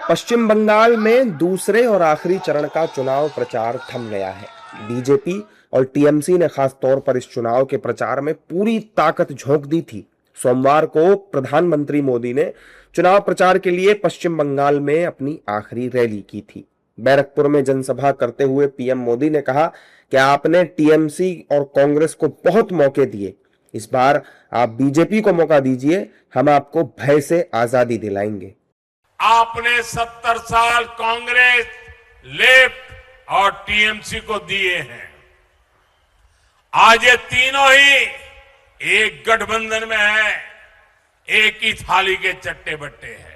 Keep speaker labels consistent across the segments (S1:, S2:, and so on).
S1: पश्चिम बंगाल में दूसरे और आखिरी चरण का चुनाव प्रचार थम गया है। बीजेपी और टीएमसी ने खास तौर पर इस चुनाव के प्रचार में पूरी ताकत झोंक दी थी। सोमवार को प्रधानमंत्री मोदी ने चुनाव प्रचार के लिए पश्चिम बंगाल में अपनी आखिरी रैली की थी। बैरकपुर में जनसभा करते हुए पीएम मोदी ने कहा कि आपने टीएमसी और कांग्रेस को बहुत मौके दिए, इस बार आप बीजेपी को मौका दीजिए, हम आपको भय से आजादी दिलाएंगे।
S2: आपने 70 साल कांग्रेस, लेफ्ट और टीएमसी को दिए हैं। आज ये तीनों ही एक गठबंधन में है, एक ही थाली के चट्टे बट्टे हैं।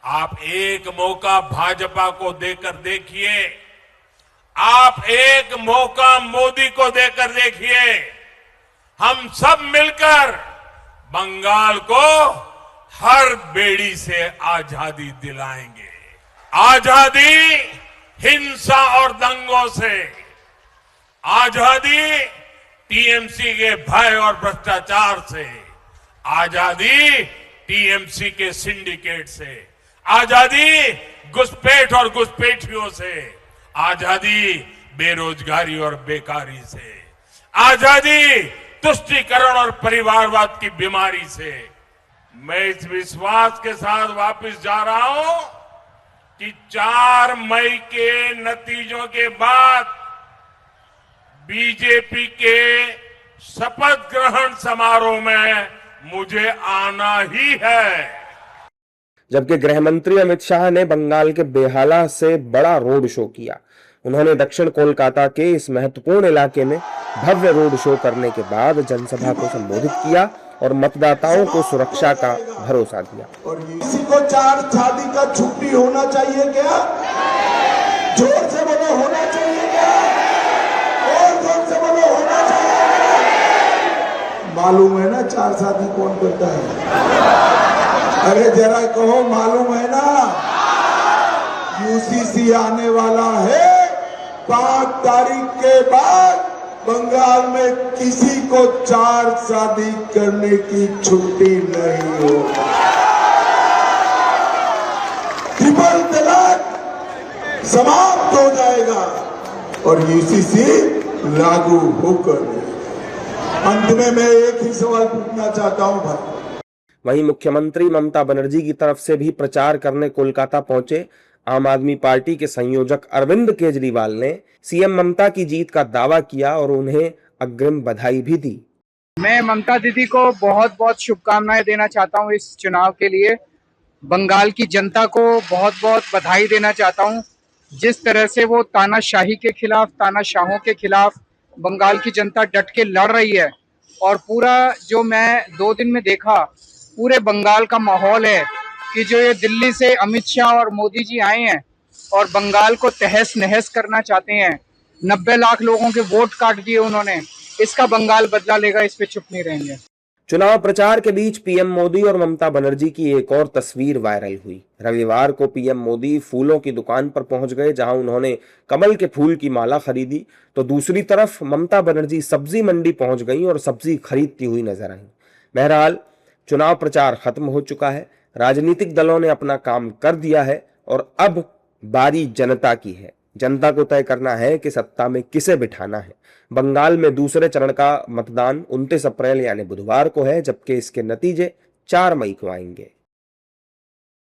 S2: आप एक मौका भाजपा को देकर देखिए, आप एक मौका मोदी को देकर देखिए। हम सब मिलकर बंगाल को हर बेड़ी से आजादी दिलाएंगे। आजादी हिंसा और दंगों से, आजादी टीएमसी के भय और भ्रष्टाचार से, आजादी टीएमसी के सिंडिकेट से, आजादी घुसपैठ और घुसपैठियों से, आजादी बेरोजगारी और बेकारी से, आजादी तुष्टीकरण और परिवारवाद की बीमारी से। मैं इस विश्वास के साथ वापस जा रहा हूं कि 4 मई के नतीजों के बाद बीजेपी के शपथ ग्रहण समारोह में मुझे आना ही है।
S1: जबकि गृह मंत्री अमित शाह ने बंगाल के बेहाला से बड़ा रोड शो किया। उन्होंने दक्षिण कोलकाता के इस महत्वपूर्ण इलाके में भव्य रोड शो करने के बाद जनसभा को संबोधित किया और मतदाताओं को सुरक्षा का भरोसा दिया।
S3: और किसी को 4 शादी का छुट्टी होना चाहिए क्या? जोर से बोलो, होना चाहिए क्या? और जोर से बोलो, होना चाहिए। मालूम है ना 4 शादी कौन करता है? अरे जरा कहो, मालूम है ना? यूसीसी आने वाला है। 5 तारीख के बाद बंगाल में किसी को 4 शादी करने की छुट्टी नहीं हो। ट्रिपल तलाक समाप्त हो जाएगा और यूसीसी लागू होकर। अंत में मैं एक ही सवाल पूछना चाहता हूं भाई।
S1: वहीं मुख्यमंत्री ममता बनर्जी की तरफ से भी प्रचार करने कोलकाता पहुंचे आम आदमी पार्टी के संयोजक अरविंद केजरीवाल ने सीएम ममता की जीत का दावा किया और उन्हें अग्रिम बधाई भी दी।
S4: मैं ममता दीदी को बहुत बहुत शुभकामनाएं देना चाहता हूं इस चुनाव के लिए। बंगाल की जनता को बहुत बहुत बधाई देना चाहता हूं। जिस तरह से वो तानाशाही के खिलाफ, तानाशाहों के खिलाफ बंगाल की जनता डट के लड़ रही है और पूरा जो मैं 2 दिन में देखा, पूरे बंगाल का माहौल है कि जो ये दिल्ली से अमित शाह और मोदी जी आए हैं और बंगाल को तहस नहस करना चाहते हैं। 90 लाख लोगों के वोट काट दिए उन्होंने। इसका बंगाल बदला लेगा, इस पे चुप नहीं रहेंगे।
S1: चुनाव प्रचार के बीच पीएम मोदी और ममता बनर्जी की एक और तस्वीर वायरल हुई। रविवार को पीएम मोदी फूलों की दुकान पर पहुंच गए, जहां उन्होंने कमल के फूल की माला खरीदी, तो दूसरी तरफ ममता बनर्जी सब्जी मंडी पहुंच गई और सब्जी खरीदती हुई नजर आई। बहरहाल चुनाव प्रचार खत्म हो चुका है। राजनीतिक दलों ने अपना काम कर दिया है और अब बारी जनता की है। जनता को तय करना है कि सत्ता में किसे बिठाना है। बंगाल में दूसरे चरण का मतदान 29 अप्रैल यानी बुधवार को है, जबकि इसके नतीजे 4 मई को आएंगे।